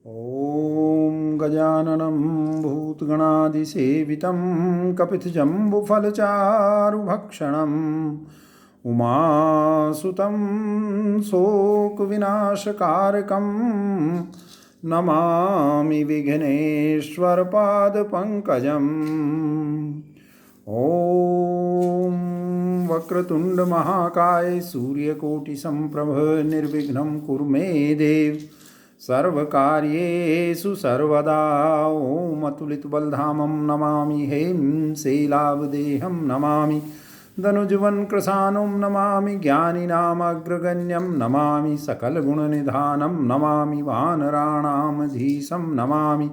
ॐ गजाननं भूतगणादिसेवितं कपितजम्बुफलचारुभक्षणम् उमासुतं शोकविनाशकारकं नमामि विघ्नेश्वरपादपङ्कजम्। ॐ वक्रतुण्डमहाकाय सूर्यकोटिसम्प्रभ निर्विघ्नं कुरु मे देव सर्वकार्येषु सर्वदा। ॐ अतुलितबलधामं नमामि हें शैलावदेहं नमामि धनुजवनकृशानं नमामि ज्ञानिनामग्रगण्यं नमामि सकलगुणनिधानं नमामि वानराणामधीशं नमामि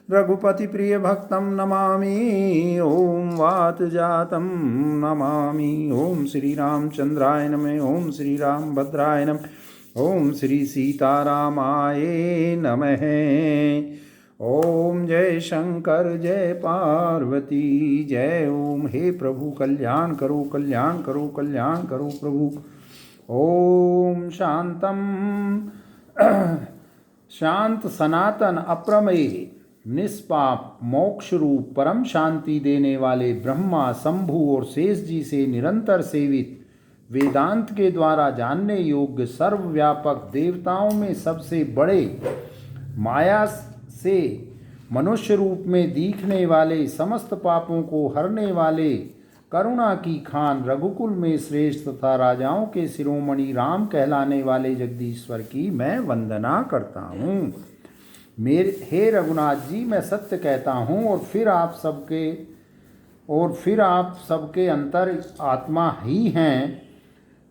रघुपतिप्रियभक्तं नमामि ॐ वातजातं नमामि। ॐ श्रीरामचन्द्राय नमः। ॐ श्रीरामभद्राय नमः। ओम श्री सीतारामाय नमः। ओम जय शंकर जय पार्वती जय। ओम हे प्रभु कल्याण करो कल्याण करो कल्याण करो प्रभु। ओम शांतम शांत सनातन अप्रमेय निष्पाप मोक्ष रूप परम शांति देने वाले ब्रह्मा शंभु और शेष जी से निरंतर सेवित वेदांत के द्वारा जानने योग्य सर्वव्यापक देवताओं में सबसे बड़े माया से मनुष्य रूप में दिखने वाले समस्त पापों को हरने वाले करुणा की खान रघुकुल में श्रेष्ठ तथा राजाओं के शिरोमणि राम कहलाने वाले जगदीश्वर की मैं वंदना करता हूँ। हे रघुनाथ जी, मैं सत्य कहता हूँ और फिर आप सबके अंतर आत्मा ही हैं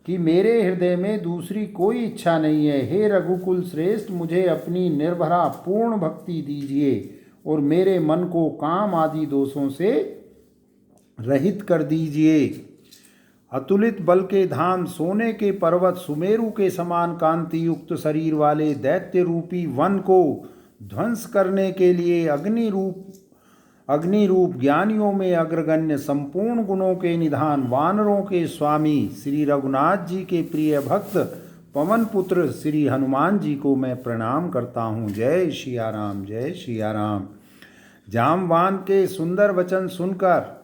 कि मेरे हृदय में दूसरी कोई इच्छा नहीं है। हे रघुकुल श्रेष्ठ, मुझे अपनी निर्भरा पूर्ण भक्ति दीजिए और मेरे मन को काम आदि दोषों से रहित कर दीजिए। अतुलित बल के धाम सोने के पर्वत सुमेरु के समान कांति युक्त शरीर वाले दैत्य रूपी वन को ध्वंस करने के लिए अग्नि रूप ज्ञानियों में अग्रगण्य संपूर्ण गुणों के निधान वानरों के स्वामी श्री रघुनाथ जी के प्रिय भक्त पवन पुत्र श्री हनुमान जी को मैं प्रणाम करता हूँ। जय सिया राम जय सिया राम। जामवान के सुंदर वचन सुनकर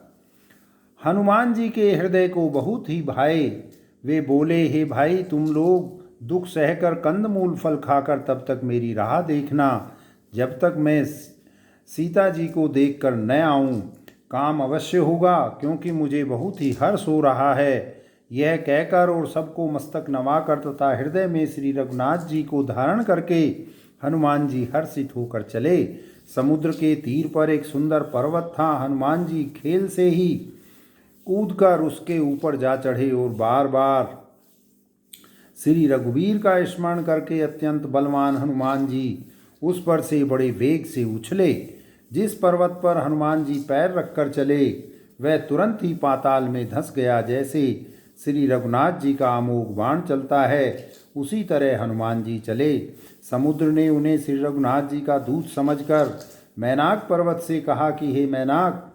हनुमान जी के हृदय को बहुत ही भाए। वे बोले, हे भाई, तुम लोग दुख सहकर कंदमूल फल खाकर तब तक मेरी राह देखना जब तक मैं सीता जी को देखकर न आऊं। काम अवश्य होगा क्योंकि मुझे बहुत ही हर्ष हो रहा है। यह कहकर और सबको मस्तक नवाकर तथा हृदय में श्री रघुनाथ जी को धारण करके हनुमान जी हर्षित होकर चले। समुद्र के तीर पर एक सुंदर पर्वत था। हनुमान जी खेल से ही कूदकर उसके ऊपर जा चढ़े और बार बार श्री रघुवीर का स्मरण करके अत्यंत बलवान हनुमान जी उस पर से बड़े वेग से उछले। जिस पर्वत पर हनुमान जी पैर रखकर चले वह तुरंत ही पाताल में धंस गया। जैसे श्री रघुनाथ जी का अमोघ बाण चलता है उसी तरह हनुमान जी चले। समुद्र ने उन्हें श्री रघुनाथ जी का दूत समझकर मैनाक पर्वत से कहा कि हे मैनाक,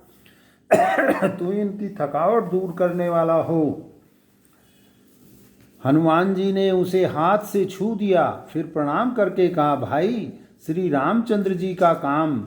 तू इनकी थकावट दूर करने वाला हो। हनुमान जी ने उसे हाथ से छू दिया, फिर प्रणाम करके कहा, भाई, श्री रामचंद्र जी का काम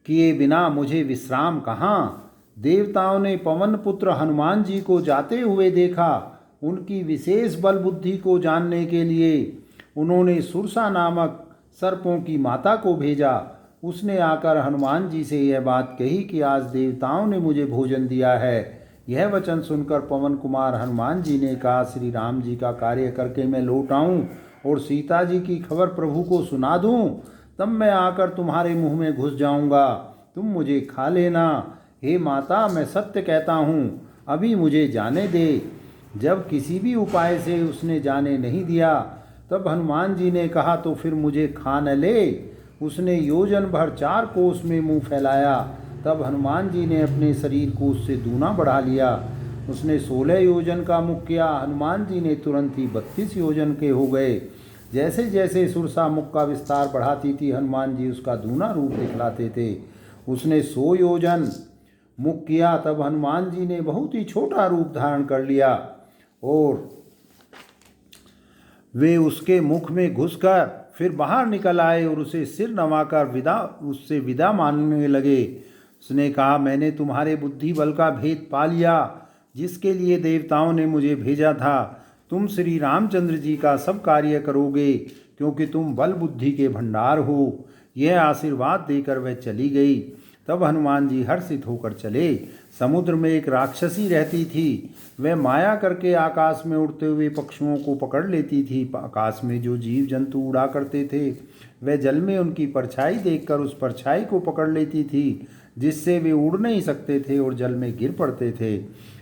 किए बिना मुझे विश्राम कहाँ। देवताओं ने पवन पुत्र हनुमान जी को जाते हुए देखा। उनकी विशेष बल बुद्धि को जानने के लिए उन्होंने सुरसा नामक सर्पों की माता को भेजा। उसने आकर हनुमान जी से यह बात कही कि आज देवताओं ने मुझे भोजन दिया है। यह वचन सुनकर पवन कुमार हनुमान जी ने कहा, श्री राम जी का कार्य करके मैं लौट आऊँ और सीता जी की खबर प्रभु को सुना दूँ, तब मैं आकर तुम्हारे मुंह में घुस जाऊंगा, तुम मुझे खा लेना। हे माता, मैं सत्य कहता हूँ, अभी मुझे जाने दे। जब किसी भी उपाय से उसने जाने नहीं दिया तब हनुमान जी ने कहा, तो फिर मुझे खा न ले। उसने योजन भर 4 कोस में मुंह फैलाया। तब हनुमान जी ने अपने शरीर को उससे दूना बढ़ा लिया। उसने 16 योजन का मुख किया। हनुमान जी ने तुरंत ही 32 योजन के हो गए। जैसे जैसे सुरसा मुख का विस्तार बढ़ाती थी हनुमान जी उसका दूना रूप दिखलाते थे। उसने 100 योजन मुख किया। तब हनुमान जी ने बहुत ही छोटा रूप धारण कर लिया और वे उसके मुख में घुसकर फिर बाहर निकल आए और उसे सिर नवाकर उससे विदा मांगने लगे। उसने कहा, मैंने तुम्हारे बुद्धि बल का भेद पा लिया, जिसके लिए देवताओं ने मुझे भेजा था। तुम श्री रामचंद्र जी का सब कार्य करोगे, क्योंकि तुम बल बुद्धि के भंडार हो। यह आशीर्वाद देकर वह चली गई। तब हनुमान जी हर्षित होकर चले। समुद्र में एक राक्षसी रहती थी। वह माया करके आकाश में उड़ते हुए पक्षियों को पकड़ लेती थी। आकाश में जो जीव जंतु उड़ा करते थे, वह जल में उनकी परछाई देखकर उस परछाई को पकड़ लेती थी, जिससे वे उड़ नहीं सकते थे और जल में गिर पड़ते थे।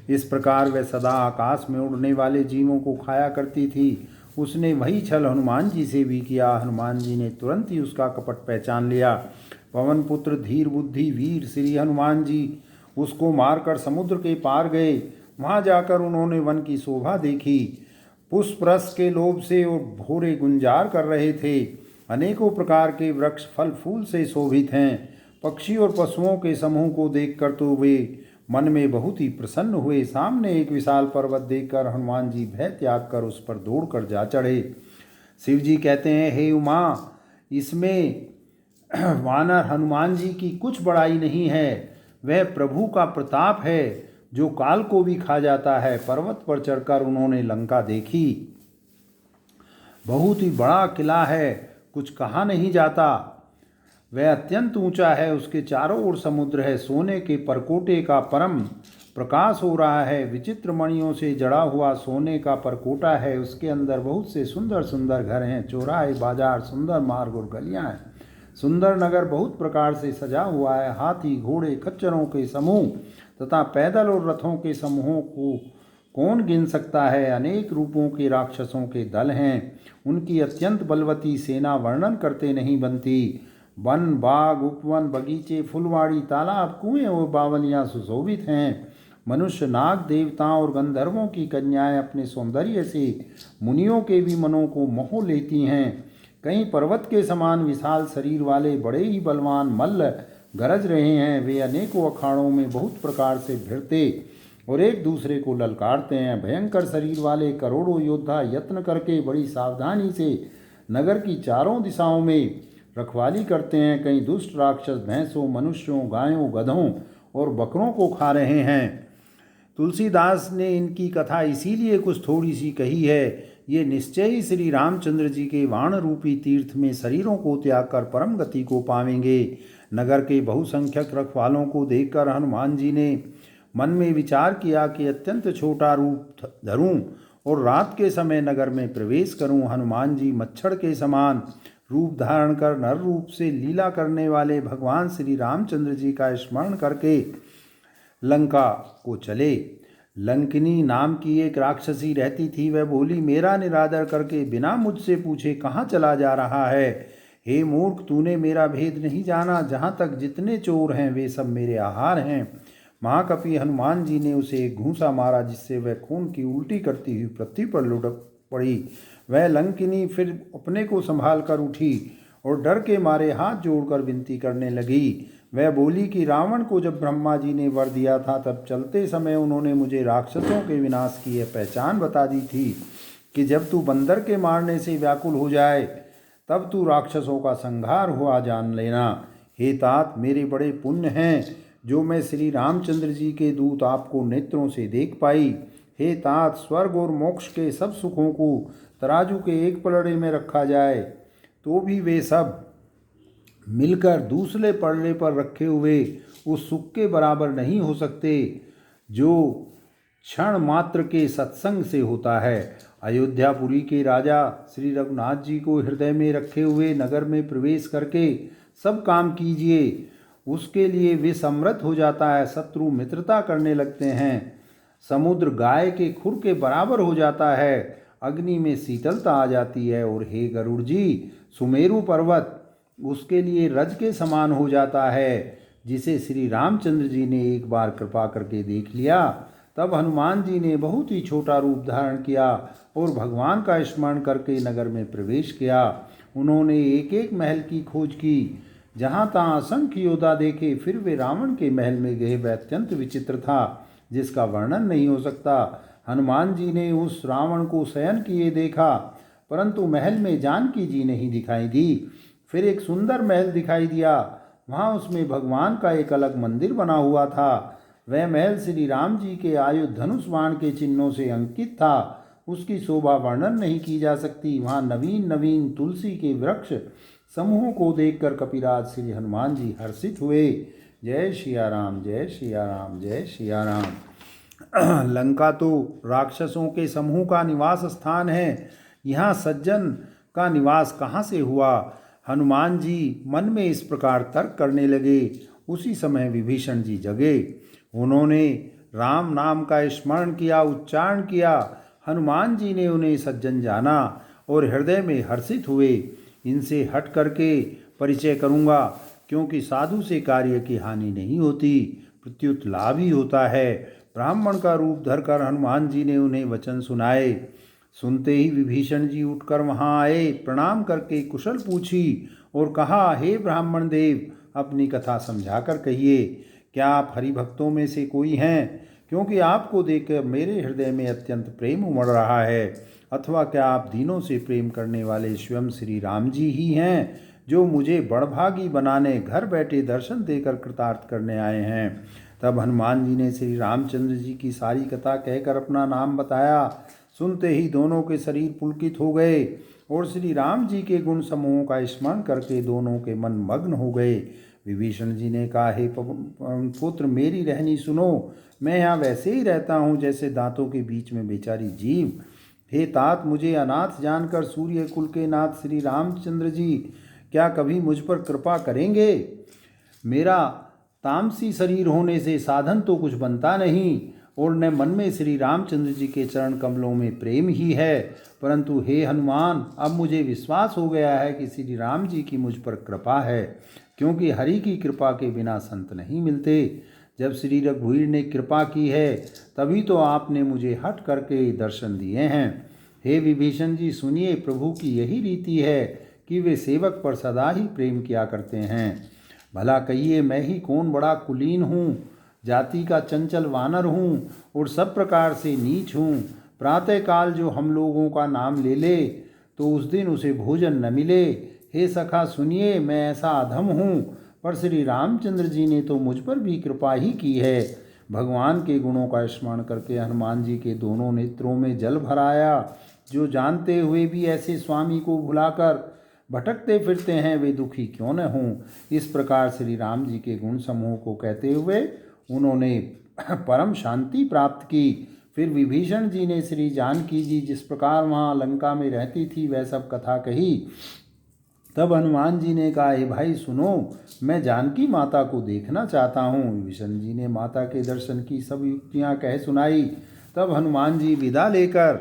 इस प्रकार वह सदा आकाश में उड़ने वाले जीवों को खाया करती थी। उसने वही छल हनुमान जी से भी किया। हनुमान जी ने तुरंत ही उसका कपट पहचान लिया। पवन पुत्र धीर बुद्धि वीर श्री हनुमान जी उसको मारकर समुद्र के पार गए। वहां जाकर उन्होंने वन की शोभा देखी। पुष्प रस के लोभ से और भोरे गुंजार कर रहे थे। अनेकों प्रकार के वृक्ष फल फूल से शोभित हैं। पक्षी और पशुओं के समूह को देखकर तो वे मन में बहुत ही प्रसन्न हुए। सामने एक विशाल पर्वत देखकर हनुमान जी भय त्याग कर उस पर दौड़कर जा चढ़े। शिव जी कहते हैं, हे उमा, इसमें वानर हनुमान जी की कुछ बड़ाई नहीं है। वह प्रभु का प्रताप है, जो काल को भी खा जाता है। पर्वत पर चढ़कर उन्होंने लंका देखी। बहुत ही बड़ा किला है, कुछ कहा नहीं जाता। वह अत्यंत ऊंचा है, उसके चारों ओर समुद्र है। सोने के परकोटे का परम प्रकाश हो रहा है। विचित्र मणियों से जड़ा हुआ सोने का परकोटा है। उसके अंदर बहुत से सुंदर सुंदर घर हैं, चौराहे, बाजार, सुंदर मार्ग और गलियां हैं। सुंदर नगर बहुत प्रकार से सजा हुआ है। हाथी, घोड़े, खच्चरों के समूह तथा पैदल और रथों के समूहों को कौन गिन सकता है। अनेक रूपों के राक्षसों के दल हैं। उनकी अत्यंत बलवती सेना वर्णन करते नहीं बनती। वन, बाग, उपवन, बगीचे, फुलवाड़ी, तालाब, कुएं और बावलियां सुशोभित हैं। मनुष्य, नाग, देवताओं और गंधर्वों की कन्याएं अपने सौंदर्य से मुनियों के भी मनों को मोह लेती हैं। कहीं पर्वत के समान विशाल शरीर वाले बड़े ही बलवान मल्ल गरज रहे हैं। वे अनेकों अखाड़ों में बहुत प्रकार से भिड़ते और एक दूसरे को ललकारते हैं। भयंकर शरीर वाले करोड़ों योद्धा यत्न करके बड़ी सावधानी से नगर की चारों दिशाओं में रखवाली करते हैं। कई दुष्ट राक्षस भैंसों, मनुष्यों, गायों, गधों और बकरों को खा रहे हैं। तुलसीदास ने इनकी कथा इसीलिए कुछ थोड़ी सी कही है। ये निश्चय ही श्री रामचंद्र जी के वाण रूपी तीर्थ में शरीरों को त्याग कर परम गति को पावेंगे। नगर के बहुसंख्यक रखवालों को देखकर हनुमान जी ने मन में विचार किया कि अत्यंत छोटा रूप धरूं और रात के समय नगर में प्रवेश करूं। हनुमान जी मच्छर के समान रूप धारण कर नर रूप से लीला करने वाले भगवान श्री रामचंद्र जी का स्मरण करके लंका को चले। लंकिनी नाम की एक राक्षसी रहती थी। वह बोली, मेरा निरादर करके बिना मुझसे पूछे कहाँ चला जा रहा है। हे मूर्ख, तूने मेरा भेद नहीं जाना। जहाँ तक जितने चोर हैं वे सब मेरे आहार हैं। महाकपि हनुमान जी ने उसे एक घूंसा मारा, जिससे वह खून की उल्टी करती हुई पृथ्वी पर लुढ़क पड़ी। वह लंकिनी फिर अपने को संभाल कर उठी और डर के मारे हाथ जोड़कर विनती करने लगी। वह बोली कि रावण को जब ब्रह्मा जी ने वर दिया था, तब चलते समय उन्होंने मुझे राक्षसों के विनाश की यह पहचान बता दी थी कि जब तू बंदर के मारने से व्याकुल हो जाए, तब तू राक्षसों का संहार हुआ जान लेना। हे तात, मेरे बड़े पुण्य हैं जो मैं श्री रामचंद्र जी के दूत आपको नेत्रों से देख पाई। हे तात, स्वर्ग और मोक्ष के सब सुखों को तराजू के एक पलड़े में रखा जाए तो भी वे सब मिलकर दूसरे पलड़े पर रखे हुए उस सुख के बराबर नहीं हो सकते जो क्षण मात्र के सत्संग से होता है। अयोध्यापुरी के राजा श्री रघुनाथ जी को हृदय में रखे हुए नगर में प्रवेश करके सब काम कीजिए। उसके लिए वे समृद्ध हो जाता है। शत्रु मित्रता करने लगते हैं। समुद्र गाय के खुर के बराबर हो जाता है। अग्नि में शीतलता आ जाती है। और हे गरुड़ जी, सुमेरु पर्वत उसके लिए रज के समान हो जाता है, जिसे श्री रामचंद्र जी ने एक बार कृपा करके देख लिया। तब हनुमान जी ने बहुत ही छोटा रूप धारण किया और भगवान का स्मरण करके नगर में प्रवेश किया। उन्होंने एक एक महल की खोज की, जहाँ तहाँ असंख्य योद्धा देखे। फिर वे रावण के महल में गए। वह अत्यंत विचित्र था, जिसका वर्णन नहीं हो सकता। हनुमान जी ने उस रावण को शयन किए देखा। परंतु महल में जानकी जी नहीं दिखाई दी। फिर एक सुंदर महल दिखाई दिया। वहाँ उसमें भगवान का एक अलग मंदिर बना हुआ था। वह महल श्री राम जी के आयुध धनुष बाण के चिन्हों से अंकित था। उसकी शोभा वर्णन नहीं की जा सकती। वहाँ नवीन नवीन तुलसी के वृक्ष समूह को देखकर कपिराज श्री हनुमान जी हर्षित हुए। जय सिया राम, जय सिया राम, जय सिया राम। लंका तो राक्षसों के समूह का निवास स्थान है, यहाँ सज्जन का निवास कहाँ से हुआ? हनुमान जी मन में इस प्रकार तर्क करने लगे। उसी समय विभीषण जी जगे। उन्होंने राम नाम का स्मरण किया, उच्चारण किया। हनुमान जी ने उन्हें सज्जन जाना और हृदय में हर्षित हुए। इनसे हट करके परिचय करूँगा, क्योंकि साधु से कार्य की हानि नहीं होती, प्रत्युत लाभ ही होता है। ब्राह्मण का रूप धरकर हनुमान जी ने उन्हें वचन सुनाए। सुनते ही विभीषण जी उठकर वहां आए, प्रणाम करके कुशल पूछी और कहा, हे ब्राह्मण देव, अपनी कथा समझाकर कहिए। क्या आप हरिभक्तों में से कोई हैं? क्योंकि आपको देखकर मेरे हृदय में अत्यंत प्रेम उमड़ रहा है। अथवा क्या आप दीनों से प्रेम करने वाले स्वयं श्री राम जी ही हैं, जो मुझे बड़भागी बनाने घर बैठे दर्शन देकर कृतार्थ करने आए हैं? तब हनुमान जी ने श्री रामचंद्र जी की सारी कथा कहकर अपना नाम बताया। सुनते ही दोनों के शरीर पुलकित हो गए और श्री राम जी के गुण समूहों का स्मरण करके दोनों के मन मग्न हो गए। विभीषण जी ने कहा, हे पुत्र, मेरी रहनी सुनो। मैं यहाँ वैसे ही रहता हूँ जैसे दांतों के बीच में बेचारी जीव। हे तात, मुझे अनाथ जानकर सूर्य कुल के नाथ श्री रामचंद्र जी क्या कभी मुझ पर कृपा करेंगे? मेरा तामसी शरीर होने से साधन तो कुछ बनता नहीं और न मन में श्री रामचंद्र जी के चरण कमलों में प्रेम ही है। परंतु हे हनुमान, अब मुझे विश्वास हो गया है कि श्री राम जी की मुझ पर कृपा है, क्योंकि हरि की कृपा के बिना संत नहीं मिलते। जब श्री रघुवीर ने कृपा की है तभी तो आपने मुझे हट करके दर्शन दिए हैं। हे विभीषण जी, सुनिए, प्रभु की यही रीति है कि वे सेवक पर सदा ही प्रेम किया करते हैं। भला कहिए, मैं ही कौन बड़ा कुलीन हूँ, जाति का चंचल वानर हूँ और सब प्रकार से नीच हूँ। प्रातःकाल जो हम लोगों का नाम ले ले तो उस दिन उसे भोजन न मिले। हे सखा सुनिए, मैं ऐसा अधम हूँ, पर श्री रामचंद्र जी ने तो मुझ पर भी कृपा ही की है। भगवान के गुणों का स्मरण करके हनुमान जी के दोनों नेत्रों में जल भर आया। जो जानते हुए भी ऐसे स्वामी को भुलाकर भटकते फिरते हैं, वे दुखी क्यों न हों। इस प्रकार श्री राम जी के गुण समूह को कहते हुए उन्होंने परम शांति प्राप्त की। फिर विभीषण जी ने श्री जानकी जी जिस प्रकार वहाँ लंका में रहती थी वह सब कथा कही। तब हनुमान जी ने कहा, हे भाई सुनो, मैं जानकी माता को देखना चाहता हूँ। विभीषण जी ने माता के दर्शन की सब युक्तियाँ कह सुनाई। तब हनुमान जी विदा लेकर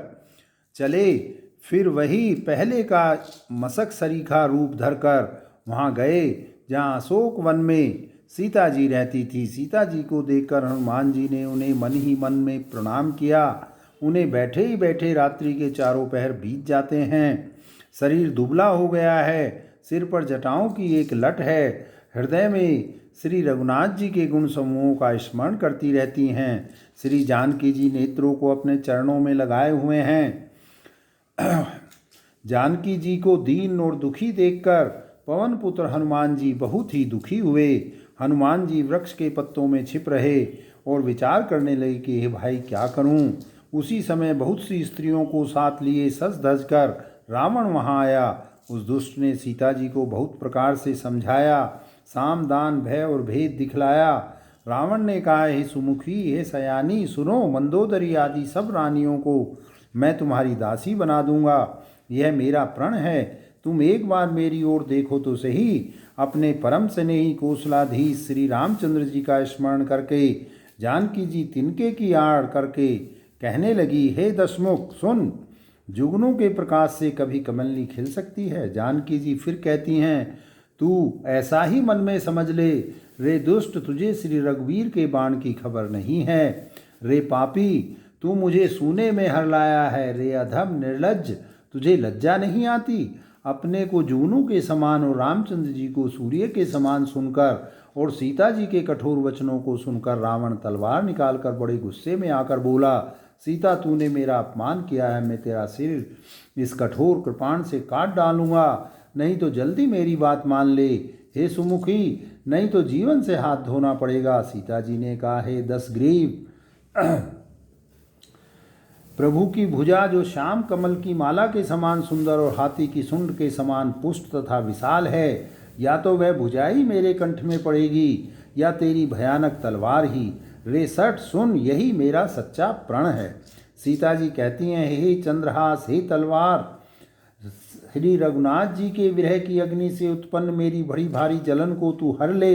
चले। फिर वही पहले का मशक सरीखा रूप धरकर वहाँ गए जहाँ अशोक वन में सीता जी रहती थी। सीता जी को देखकर हनुमान जी ने उन्हें मन ही मन में प्रणाम किया। उन्हें बैठे ही बैठे रात्रि के चारों पहर बीत जाते हैं। शरीर दुबला हो गया है, सिर पर जटाओं की एक लट है। हृदय में श्री रघुनाथ जी के गुण समूहों का स्मरण करती रहती हैं। श्री जानकी जी नेत्रों को अपने चरणों में लगाए हुए हैं। जानकी जी को दीन और दुखी देखकर पवन पुत्र हनुमान जी बहुत ही दुखी हुए। हनुमान जी वृक्ष के पत्तों में छिप रहे और विचार करने लगे कि हे भाई क्या करूं। उसी समय बहुत सी स्त्रियों को साथ लिए सज धज कर रावण वहां आया। उस दुष्ट ने सीता जी को बहुत प्रकार से समझाया, साम दान भय और भेद दिखलाया। रावण ने कहा, हे सुमुखी, हे सयानी, सुनो, मंदोदरी आदि सब रानियों को मैं तुम्हारी दासी बना दूंगा। यह मेरा प्रण है। तुम एक बार मेरी ओर देखो तो सही। अपने परम स्नेही कौशलाधीश श्री रामचंद्र जी का स्मरण करके जानकी जी तिनके की आड़ करके कहने लगी, हे दशमुख सुन, जुगनों के प्रकाश से कभी कमलनी खिल सकती है। जानकी जी फिर कहती हैं, तू ऐसा ही मन में समझ ले। रे दुष्ट, तुझे श्री रघुवीर के बाण की खबर नहीं है। रे पापी, तू मुझे सूने में हर लाया है। रे अधम निर्लज्ज, तुझे लज्जा नहीं आती। अपने को जुगनू के समान और रामचंद्र जी को सूर्य के समान सुनकर और सीता जी के कठोर वचनों को सुनकर रावण तलवार निकालकर बड़े गुस्से में आकर बोला, सीता, तूने मेरा अपमान किया है, मैं तेरा सिर इस कठोर कृपाण से काट डालूंगा, नहीं तो जल्दी मेरी बात मान ले। हे सुमुखी, नहीं तो जीवन से हाथ धोना पड़ेगा। सीता जी ने कहा, हे दशग्रीव, प्रभु की भुजा जो श्याम कमल की माला के समान सुंदर और हाथी की सूंड के समान पुष्ट तथा विशाल है, या तो वह भुजा ही मेरे कंठ में पड़ेगी या तेरी भयानक तलवार ही। रे सठ सुन, यही मेरा सच्चा प्रण है। सीता जी कहती हैं, हे चंद्रहास, हे तलवार, श्री रघुनाथ जी के विरह की अग्नि से उत्पन्न मेरी बड़ी भारी जलन को तू हर ले।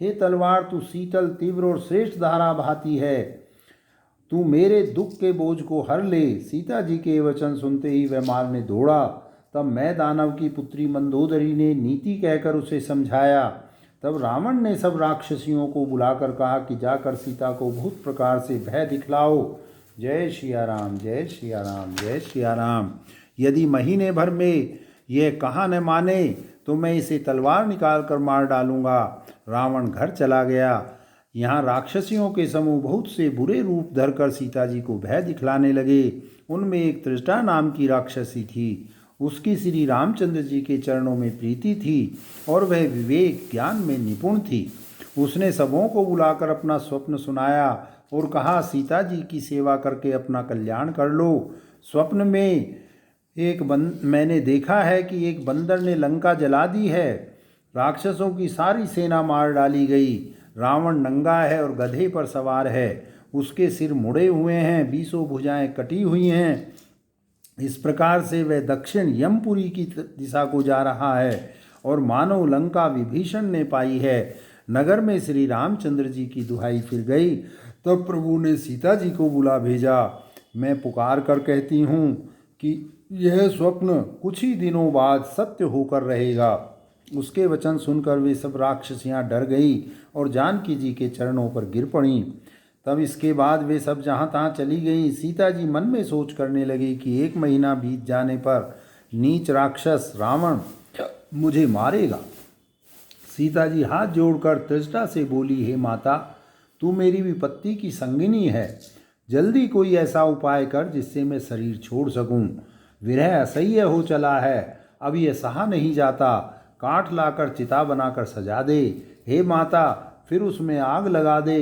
हे तलवार, तू शीतल, तीव्र और श्रेष्ठ धारा बहाती है, तू मेरे दुख के बोझ को हर ले। सीता जी के वचन सुनते ही वह मारने दौड़ा। तब मैं दानव की पुत्री मंदोदरी ने नीति कहकर उसे समझाया। तब रावण ने सब राक्षसियों को बुलाकर कहा कि जाकर सीता को बहुत प्रकार से भय दिखलाओ। जय सिया राम, जय सिया राम, जय सिया राम। यदि महीने भर में यह कहा न माने तो मैं इसे तलवार निकाल कर मार डालूंगा। रावण घर चला गया। यहाँ राक्षसियों के समूह बहुत से बुरे रूप धरकर सीता जी को भय दिखलाने लगे। उनमें एक तृष्टा नाम की राक्षसी थी। उसकी श्री रामचंद्र जी के चरणों में प्रीति थी और वह विवेक ज्ञान में निपुण थी। उसने सबों को बुलाकर अपना स्वप्न सुनाया और कहा, सीता जी की सेवा करके अपना कल्याण कर लो। स्वप्न में मैंने देखा है कि एक बंदर ने लंका जला दी है। राक्षसों की सारी सेना मार डाली गई। रावण नंगा है और गधे पर सवार है। उसके सिर मुड़े हुए हैं, 20 भुजाएं कटी हुई हैं। इस प्रकार से वह दक्षिण यमपुरी की दिशा को जा रहा है और मानव लंका विभीषण ने पाई है। नगर में श्री रामचंद्र जी की दुहाई फिर गई। तब प्रभु ने सीता जी को बुला भेजा। मैं पुकार कर कहती हूँ कि यह स्वप्न कुछ ही दिनों बाद सत्य होकर रहेगा। उसके वचन सुनकर वे सब राक्षसियाँ डर गई और जानकी जी के चरणों पर गिर पड़ीं। तब इसके बाद वे सब जहाँ तहाँ चली गईं। सीता जी मन में सोच करने लगी कि 1 महीना बीत जाने पर नीच राक्षस रावण मुझे मारेगा। सीता जी हाथ जोड़कर तृष्णा से बोली, हे माता, तू मेरी विपत्ति की संगिनी है। जल्दी कोई ऐसा उपाय कर जिससे मैं शरीर छोड़ सकूं। विरह असह्य हो चला है, अब यह सहा नहीं जाता। काठ लाकर चिता बनाकर सजा दे। हे माता, फिर उसमें आग लगा दे।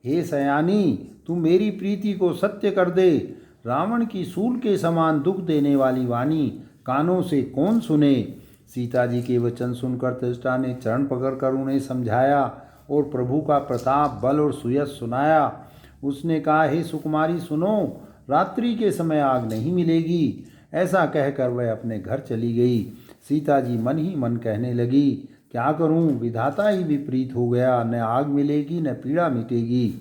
हे सयानी, तू मेरी प्रीति को सत्य कर दे। रावण की सूल के समान दुख देने वाली वाणी कानों से कौन सुने। सीता जी के वचन सुनकर तृष्णा ने चरण पकड़कर उन्हें समझाया और प्रभु का प्रताप, बल और सुयश सुनाया। उसने कहा, हे सुकुमारी सुनो, रात्रि के समय आग नहीं मिलेगी। ऐसा कहकर वह अपने घर चली गई। सीता जी मन ही मन कहने लगी, क्या करूं, विधाता ही विपरीत हो गया। न आग मिलेगी न पीड़ा मिटेगी।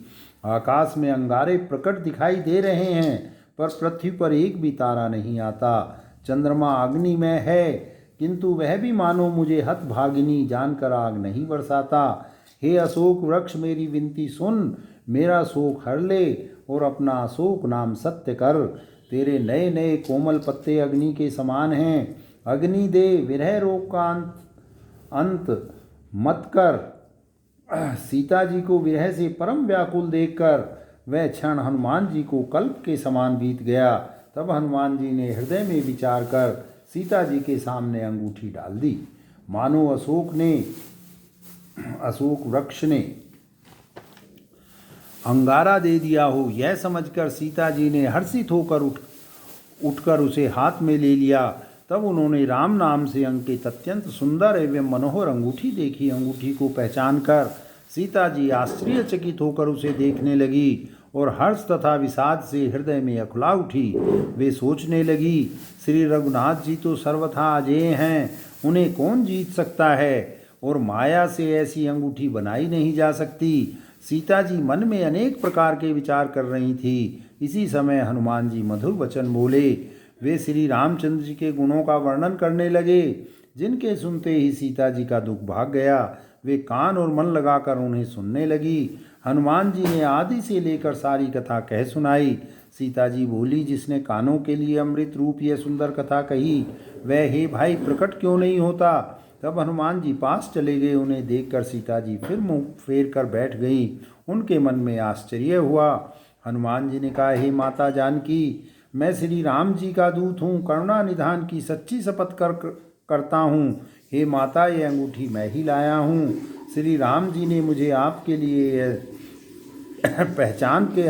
आकाश में अंगारे प्रकट दिखाई दे रहे हैं पर पृथ्वी पर एक भी तारा नहीं आता। चंद्रमा अग्नि में है किंतु वह भी मानो मुझे हतभागिनी जानकर आग नहीं बरसाता। हे अशोक वृक्ष, मेरी विनती सुन, मेरा शोक हर ले और अपना अशोक नाम सत्य कर। तेरे नए नए कोमल पत्ते अग्नि के समान हैं। अग्नि दे, विरह रोग का अंत मत कर। सीता जी को विरह से परम व्याकुल देखकर वह क्षण हनुमान जी को कल्प के समान बीत गया। तब हनुमान जी ने हृदय में विचार कर सीता जी के सामने अंगूठी डाल दी। मानो अशोक वृक्ष ने अंगारा दे दिया हो। यह समझकर सीता जी ने हर्षित होकर उठकर उसे हाथ में ले लिया। तब उन्होंने राम नाम से अंकित अत्यंत सुंदर एवं मनोहर अंगूठी देखी। अंगूठी को पहचान कर सीता जी आश्चर्यचकित होकर उसे देखने लगी और हर्ष तथा विषाद से हृदय में अकुला उठी। वे सोचने लगी, श्री रघुनाथ जी तो सर्वथा अजेय हैं, उन्हें कौन जीत सकता है और माया से ऐसी अंगूठी बनाई नहीं जा सकती। सीता जी मन में अनेक प्रकार के विचार कर रही थी। इसी समय हनुमान जी मधुर वचन बोले। वे श्री रामचंद्र जी के गुणों का वर्णन करने लगे, जिनके सुनते ही सीता जी का दुख भाग गया। वे कान और मन लगाकर उन्हें सुनने लगी। हनुमान जी ने आदि से लेकर सारी कथा कह सुनाई। सीता जी बोली, जिसने कानों के लिए अमृत रूप यह सुंदर कथा कही, वह हे भाई प्रकट क्यों नहीं होता। तब हनुमान जी पास चले गए। उन्हें देखकर सीता जी फिर मुंह फेर कर बैठ गईं। उनके मन में आश्चर्य हुआ। हनुमान जी ने कहा, हे माता जानकी, मैं श्री राम जी का दूत हूँ, करुणा निधान की सच्ची शपथ करता हूँ। हे माता, ये अंगूठी मैं ही लाया हूँ। श्री राम जी ने मुझे आपके लिए यह पहचान के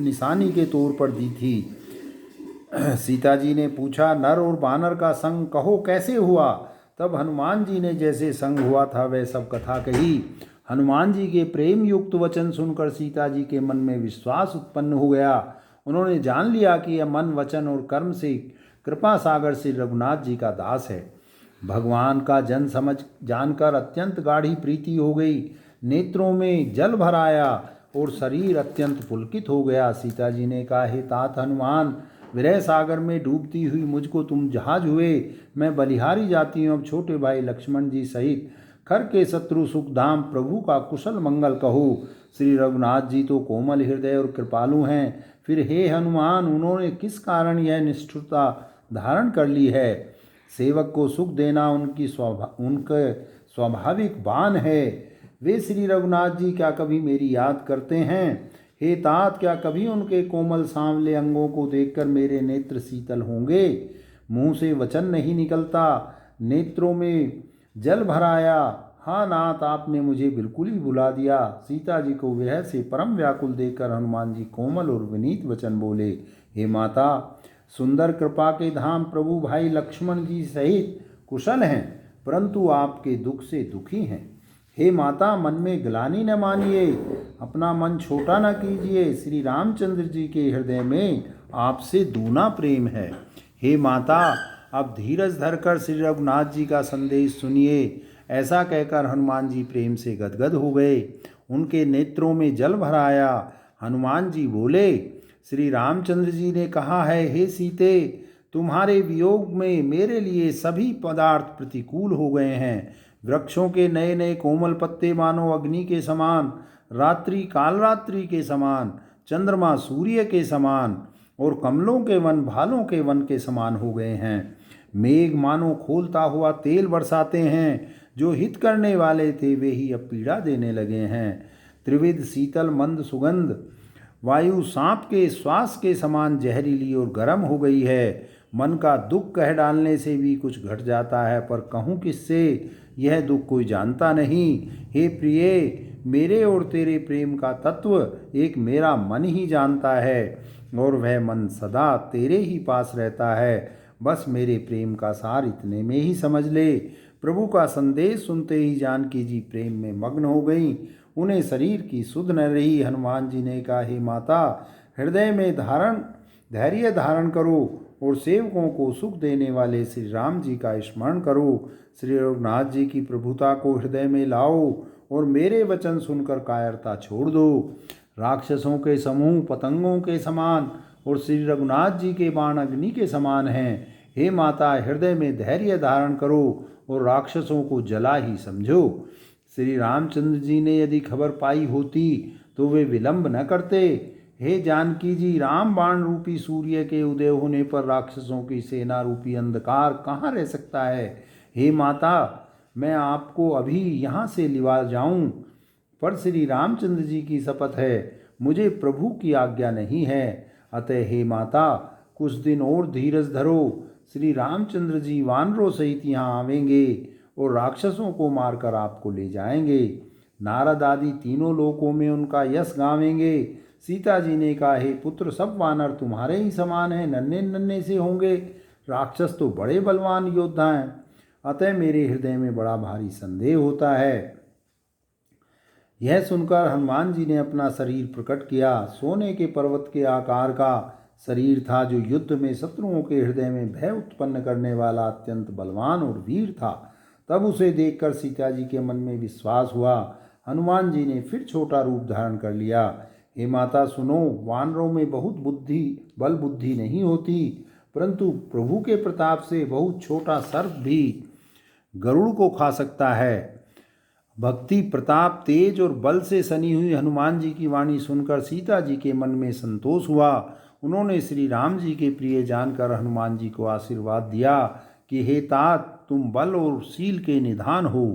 निशानी के तौर पर दी थी। सीता जी ने पूछा, नर और बानर का संग कहो कैसे हुआ? तब हनुमान जी ने जैसे संग हुआ था वह सब कथा कही। हनुमान जी के प्रेम युक्त वचन सुनकर सीता जी के मन में विश्वास उत्पन्न हो गया। उन्होंने जान लिया कि यह मन, वचन और कर्म से कृपा सागर श्री रघुनाथ जी का दास है। भगवान का जन समझ जानकर अत्यंत गाढ़ी प्रीति हो गई। नेत्रों में जल भर आया और शरीर अत्यंत पुलकित हो गया। सीता जी ने कहा, हे तात हनुमान, विरह सागर में डूबती हुई मुझको तुम जहाज हुए। मैं बलिहारी जाती हूँ, अब छोटे भाई लक्ष्मण जी सहित खर के शत्रु सुखधाम प्रभु का कुशल मंगल कहो। श्री रघुनाथ जी तो कोमल हृदय और कृपालु हैं, फिर हे हनुमान, उन्होंने किस कारण यह निष्ठुरता धारण कर ली है? सेवक को सुख देना उनके स्वाभाविक बान है। वे श्री रघुनाथ जी क्या कभी मेरी याद करते हैं? हे तात, क्या कभी उनके कोमल सांवले अंगों को देखकर मेरे नेत्र शीतल होंगे? मुंह से वचन नहीं निकलता, नेत्रों में जल भर आया। हाँ नाथ, आपने मुझे बिल्कुल ही भुला दिया। सीता जी को विरह से परम व्याकुल देखकर हनुमान जी कोमल और विनीत वचन बोले, हे माता, सुंदर कृपा के धाम प्रभु भाई लक्ष्मण जी सहित कुशल हैं, परंतु आपके दुख से दुखी हैं। हे माता, मन में ग्लानि न मानिए, अपना मन छोटा न कीजिए। श्री रामचंद्र जी के हृदय में आपसे दूना प्रेम है। हे माता, अब धीरज धरकर श्री रघुनाथ जी का संदेश सुनिए। ऐसा कहकर हनुमान जी प्रेम से गदगद हो गए। उनके नेत्रों में जल भर आया। हनुमान जी बोले, श्री रामचंद्र जी ने कहा है, हे सीते, तुम्हारे वियोग में मेरे लिए सभी पदार्थ प्रतिकूल हो गए हैं। वृक्षों के नए नए कोमल पत्ते मानो अग्नि के समान, रात्रि कालरात्रि के समान, चंद्रमा सूर्य के समान और कमलों के वन भालों के वन के समान हो गए हैं। मेघ मानो खोलता हुआ तेल बरसाते हैं, जो हित करने वाले थे वे ही अब पीड़ा देने लगे हैं। त्रिविध शीतल मंद सुगंध वायु सांप के श्वास के समान जहरीली और गर्म हो गई है। मन का दुख कह डालने से भी कुछ घट जाता है, पर कहूँ किससे? यह दुख कोई जानता नहीं। हे प्रिय, मेरे और तेरे प्रेम का तत्व एक मेरा मन ही जानता है, और वह मन सदा तेरे ही पास रहता है। बस मेरे प्रेम का सार इतने में ही समझ ले। प्रभु का संदेश सुनते ही जानकी जी प्रेम में मग्न हो गईं। उन्हें शरीर की सुध न रही। हनुमान जी ने कहा, हे माता, हृदय में धैर्य धारण करो और सेवकों को सुख देने वाले श्री राम जी का स्मरण करो। श्री रघुनाथ जी की प्रभुता को हृदय में लाओ और मेरे वचन सुनकर कायरता छोड़ दो। राक्षसों के समूह पतंगों के समान और श्री रघुनाथ जी के बाण अग्नि के समान हैं। हे माता, हृदय में धैर्य धारण करो और राक्षसों को जला ही समझो। श्री रामचंद्र जी ने यदि खबर पाई होती तो वे विलंब न करते। हे जानकी जी, राम बाण रूपी सूर्य के उदय होने पर राक्षसों की सेना रूपी अंधकार कहाँ रह सकता है? हे माता, मैं आपको अभी यहाँ से लिवा जाऊँ, पर श्री रामचंद्र जी की शपथ है, मुझे प्रभु की आज्ञा नहीं है। अतः हे माता, कुछ दिन और धीरज धरो। श्री रामचंद्र जी वानरों सहित यहाँ आवेंगे और राक्षसों को मारकर आपको ले जाएंगे। नारद आदि तीनों लोकों में उनका यश गावेंगे। सीता जी ने कहा, हे पुत्र, सब वानर तुम्हारे ही समान हैं, नन्हे नन्हे से होंगे। राक्षस तो बड़े बलवान योद्धा हैं। अतः मेरे हृदय में बड़ा भारी संदेह होता है। यह सुनकर हनुमान जी ने अपना शरीर प्रकट किया। सोने के पर्वत के आकार का शरीर था, जो युद्ध में शत्रुओं के हृदय में भय उत्पन्न करने वाला अत्यंत बलवान और वीर था। तब उसे देखकर सीता जी के मन में विश्वास हुआ। हनुमान जी ने फिर छोटा रूप धारण कर लिया। हे माता सुनो, वानरों में बहुत बल बुद्धि नहीं होती, परंतु प्रभु के प्रताप से बहुत छोटा सर्प भी गरुड़ को खा सकता है। भक्ति, प्रताप, तेज और बल से सनी हुई हनुमान जी की वाणी सुनकर सीता जी के मन में संतोष हुआ। उन्होंने श्री राम जी के प्रिय जानकर हनुमान जी को आशीर्वाद दिया कि हे तात, तुम बल और शील के निधान हो।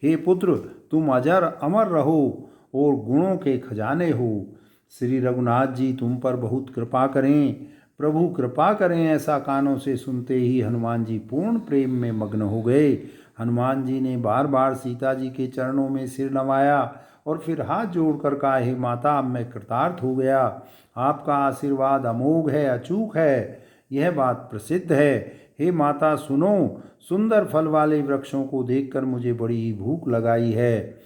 हे पुत्र, तुम अजर अमर रहो और गुणों के खजाने हो। श्री रघुनाथ जी तुम पर बहुत कृपा करें, प्रभु कृपा करें। ऐसा कानों से सुनते ही हनुमान जी पूर्ण प्रेम में मग्न हो गए। हनुमान जी ने बार बार सीता जी के चरणों में सिर नवाया और फिर हाथ जोड़कर कहा, हे माता, अब मैं कृतार्थ हो गया। आपका आशीर्वाद अमोघ है, अचूक है, यह बात प्रसिद्ध है। हे माता सुनो, सुंदर फल वाले वृक्षों को देखकर मुझे बड़ी ही भूख लगाई है।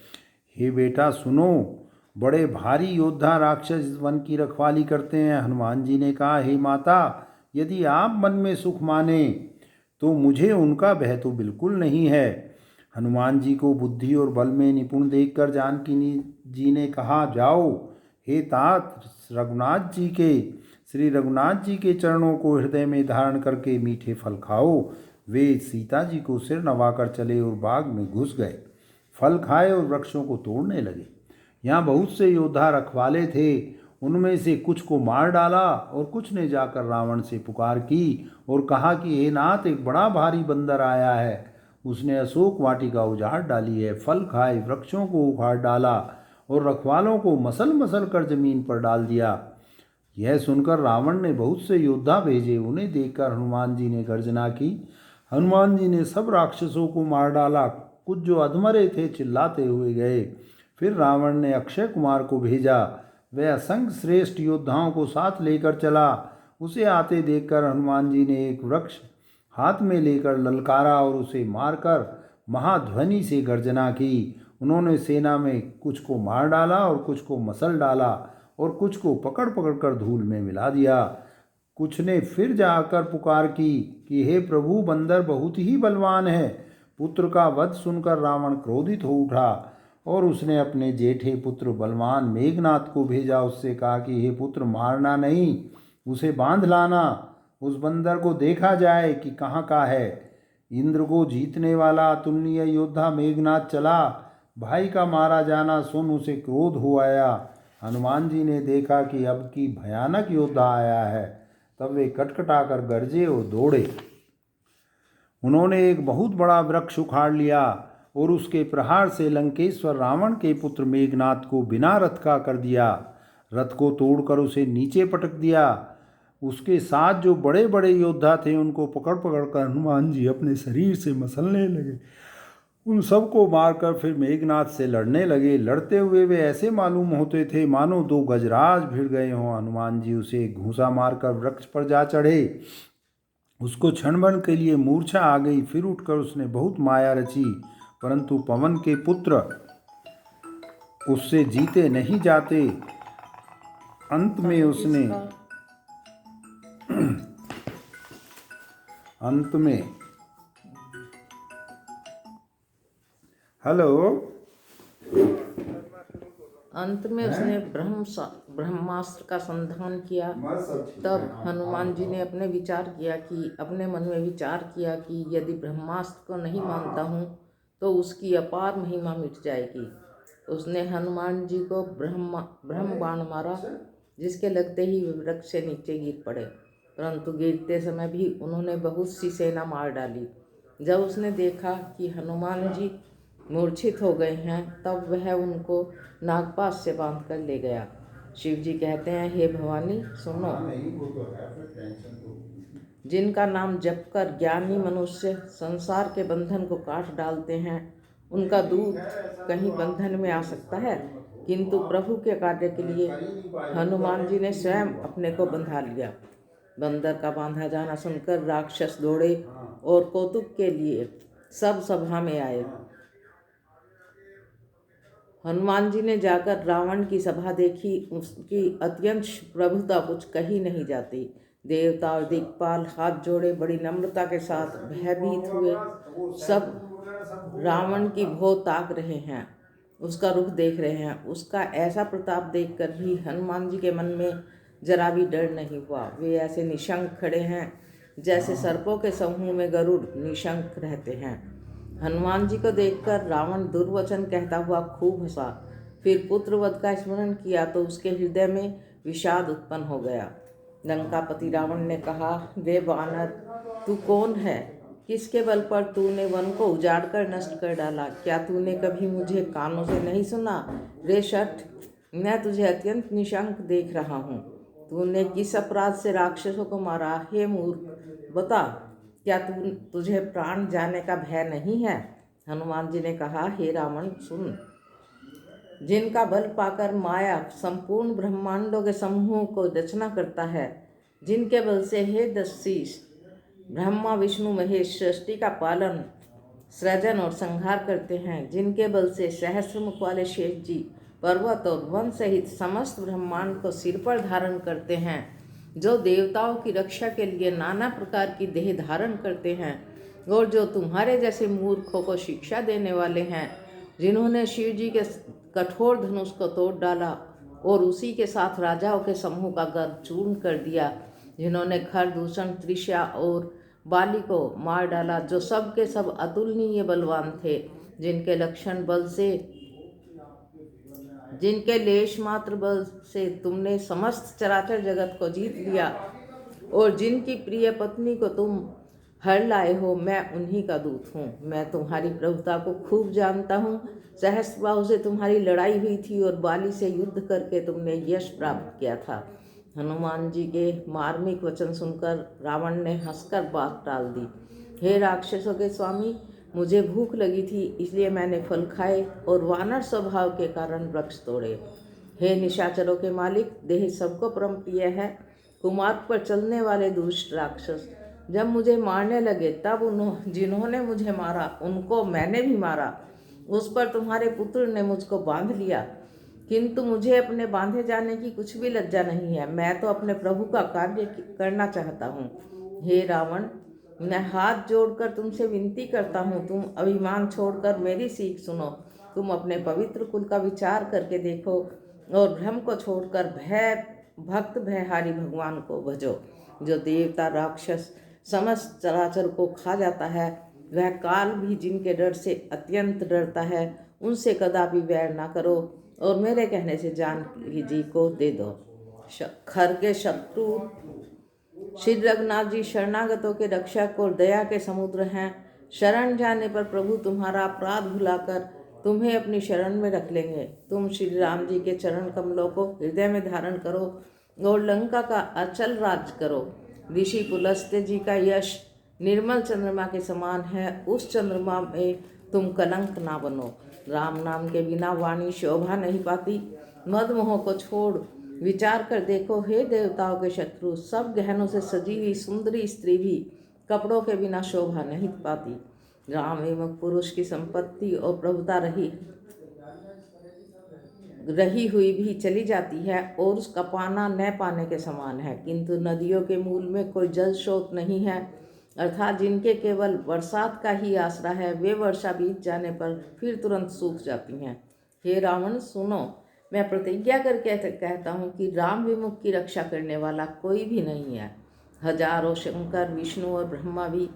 हे बेटा सुनो, बड़े भारी योद्धा राक्षस इस वन की रखवाली करते हैं। हनुमान जी ने कहा, हे माता, यदि आप मन में सुख माने तो मुझे उनका भय तो बिल्कुल नहीं है। हनुमान जी को बुद्धि और बल में निपुण देखकर जानकी जी ने कहा, जाओ हे तात, श्री रघुनाथ जी के चरणों को हृदय में धारण करके मीठे फल खाओ। वे सीता जी को सिर नवाकर चले और बाग में घुस गए। फल खाए और वृक्षों को तोड़ने लगे। यहाँ बहुत से योद्धा रखवाले थे। उनमें से कुछ को मार डाला और कुछ ने जाकर रावण से पुकार की और कहा कि हे नाथ, एक बड़ा भारी बंदर आया है। उसने अशोक वाटिका उजाड़ डाली है, फल खाए, वृक्षों को उखाड़ डाला और रखवालों को मसल मसल कर जमीन पर डाल दिया। यह सुनकर रावण ने बहुत से योद्धा भेजे। उन्हें देखकर हनुमान जी ने गर्जना की। हनुमान जी ने सब राक्षसों को मार डाला। कुछ जो अधमरे थे चिल्लाते हुए गए। फिर रावण ने अक्षय कुमार को भेजा। वह असंख्य श्रेष्ठ योद्धाओं को साथ लेकर चला। उसे आते देखकर हनुमान जी ने एक वृक्ष हाथ में लेकर ललकारा और उसे मारकर महाध्वनि से गर्जना की। उन्होंने सेना में कुछ को मार डाला और कुछ को मसल डाला और कुछ को पकड़ पकड़ कर धूल में मिला दिया। कुछ ने फिर जाकर पुकार की कि हे प्रभु, बंदर बहुत ही बलवान है। पुत्र का वध सुनकर रावण क्रोधित हो उठा और उसने अपने जेठे पुत्र बलवान मेघनाथ को भेजा। उससे कहा कि हे पुत्र, मारना नहीं, उसे बांध लाना। उस बंदर को देखा जाए कि कहाँ का है। इंद्र को जीतने वाला अतुलनीय योद्धा मेघनाथ चला। भाई का मारा जाना सुन उसे क्रोध हो आया। हनुमान जी ने देखा कि अब की भयानक योद्धा आया है। तब वे कटकटाकर गरजे और दौड़े। उन्होंने एक बहुत बड़ा वृक्ष उखाड़ लिया और उसके प्रहार से लंकेश्वर रावण के पुत्र मेघनाथ को बिना रथ का कर दिया। रथ को तोड़कर उसे नीचे पटक दिया। उसके साथ जो बड़े बड़े योद्धा थे उनको पकड़ पकड़ कर हनुमान जी अपने शरीर से मसलने लगे। उन सबको मारकर फिर मेघनाथ से लड़ने लगे। लड़ते हुए वे ऐसे मालूम होते थे मानो दो गजराज भिड़ गए हों। हनुमान जी उसे घूंसा मारकर वृक्ष पर जा चढ़े। उसको क्षण भर के लिए मूर्छा आ गई। फिर उठकर उसने बहुत माया रची, परंतु पवन के पुत्र उससे जीते नहीं जाते। अंत में उसने अंत में उसने ब्रह्मास्त्र का संधान किया। तब हनुमान जी ने अपने मन में विचार किया कि यदि ब्रह्मास्त्र को नहीं मानता हूँ तो उसकी अपार महिमा मिट जाएगी। उसने हनुमान जी को ब्रह्म बाण मारा, जिसके लगते ही वे वृक्ष से नीचे गिर पड़े। परंतु गिरते समय भी उन्होंने बहुत सी सेना मार डाली। जब उसने देखा कि हनुमान जी मूर्छित हो गए हैं, तब वह उनको नागपाश से बांध कर ले गया। शिव जी कहते हैं, हे भवानी सुनो, जिनका नाम जप कर ज्ञानी मनुष्य संसार के बंधन को काट डालते हैं, उनका दूत कहीं बंधन में आ सकता है, किंतु प्रभु के कार्य के लिए हनुमान जी ने स्वयं अपने को बंधा लिया। बंदर का बांधा जाना सुनकर राक्षस दौड़े और कौतुक के लिए सब सभा में आए। हनुमान जी ने जाकर रावण की सभा देखी। उसकी अत्यंत प्रभुता कुछ कही नहीं जाती। देवता और दिक्पाल हाथ जोड़े बड़ी नम्रता के साथ भयभीत हुए। सब रावण की भौ ताक रहे हैं, उसका रुख देख रहे हैं। उसका ऐसा प्रताप देखकर भी हनुमान जी के मन में जरा भी डर नहीं हुआ। वे ऐसे निशंक खड़े हैं जैसे सर्पों के समूह में गरुड़ निशंक रहते हैं। हनुमान जी को देखकर रावण दुर्वचन कहता हुआ खूब हंसा। फिर पुत्रवध का स्मरण किया तो उसके हृदय में विषाद उत्पन्न हो गया। लंकापति रावण ने कहा, रे वानर, तू कौन है? किसके बल पर तूने वन को उजाड़ कर नष्ट कर डाला? क्या तूने कभी मुझे कानों से नहीं सुना? रे शठ, मैं तुझे अत्यंत निशंक देख रहा हूँ। तूने किस अपराध से राक्षसों को मारा? हे मूर्ख, बता, क्या तुझे प्राण जाने का भय नहीं है? हनुमान जी ने कहा, हे रावण, सुन। जिनका बल पाकर माया संपूर्ण ब्रह्मांडों के समूहों को रचना करता है, जिनके बल से हे दस्सीस ब्रह्मा विष्णु महेश सृष्टि का पालन, सृजन और संहार करते हैं, जिनके बल से सहस्रमुख वाले शेष जी पर्वत और वन सहित समस्त ब्रह्मांड को सिर पर धारण करते हैं, जो देवताओं की रक्षा के लिए नाना प्रकार की देह धारण करते हैं, और जो तुम्हारे जैसे मूर्खों को शिक्षा देने वाले हैं, जिन्होंने शिव जी के कठोर धनुष को तोड़ डाला और उसी के साथ राजाओं के समूह का गर्भ चूर्ण कर दिया, जिन्होंने खर दूषण त्रिशा और बाली को मार डाला, जो सब के सब अतुलनीय बलवान थे, जिनके लक्षण बल से, जिनके लेश मात्र बल से तुमने समस्त चराचर जगत को जीत लिया, और जिनकी प्रिय पत्नी को तुम हर लाए हो, मैं उन्हीं का दूत हूँ। मैं तुम्हारी प्रभुता को खूब जानता हूँ। सहस्त्रबाहु से तुम्हारी लड़ाई हुई थी और बाली से युद्ध करके तुमने यश प्राप्त किया था। हनुमान जी के मार्मिक वचन सुनकर रावण ने हंसकर बात टाल दी। हे राक्षसों के स्वामी, मुझे भूख लगी थी, इसलिए मैंने फल खाए और वानर स्वभाव के कारण वृक्ष तोड़े। हे निशाचरों के मालिक, देह सबको परम प्रिय है। कुमार्ग पर चलने वाले दुष्ट राक्षस जब मुझे मारने लगे, तब जिन्होंने मुझे मारा उनको मैंने भी मारा। उस पर तुम्हारे पुत्र ने मुझको बांध लिया, किंतु मुझे अपने बांधे जाने की कुछ भी लज्जा नहीं है। मैं तो अपने प्रभु का कार्य करना चाहता हूँ। हे रावण, मैं हाथ जोड़कर तुमसे विनती करता हूँ, तुम अभिमान छोड़कर मेरी सीख सुनो। तुम अपने पवित्र कुल का विचार करके देखो और भ्रम को छोड़कर भक्त भयहारी भगवान को भजो। जो देवता राक्षस समस्त चराचर को खा जाता है, वह काल भी जिनके डर से अत्यंत डरता है, उनसे कदापि वैर ना करो और मेरे कहने से जानकी जी को दे दो। खर के शत्रु श्री रघुनाथ जी शरणागतों के रक्षक और दया के समुद्र हैं। शरण जाने पर प्रभु तुम्हारा अपराध भुलाकर तुम्हें अपनी शरण में रख लेंगे। तुम श्री राम जी के चरण कमलों को हृदय में धारण करो और लंका का अचल राज करो। ऋषि पुलस्त्य जी का यश निर्मल चंद्रमा के समान है, उस चंद्रमा में तुम कलंक ना बनो। राम नाम के बिना वाणी शोभा नहीं पाती। मदमोह को छोड़ विचार कर देखो। हे देवताओं के शत्रु, सब गहनों से सजी हुई सुंदरी स्त्री भी कपड़ों के बिना शोभा नहीं पाती। राम एवं पुरुष की संपत्ति और प्रभुता रही हुई भी चली जाती है और उसका पाना न पाने के समान है, किंतु नदियों के मूल में कोई जल स्रोत नहीं है, अर्थात जिनके केवल बरसात का ही आसरा है, वे वर्षा बीत जाने पर फिर तुरंत सूख जाती हैं। हे रावण, सुनो, मैं प्रतिज्ञा करके कहता हूँ कि राम विमुख की रक्षा करने वाला कोई भी नहीं है। हजारों शंकर, विष्णु और ब्रह्मा भी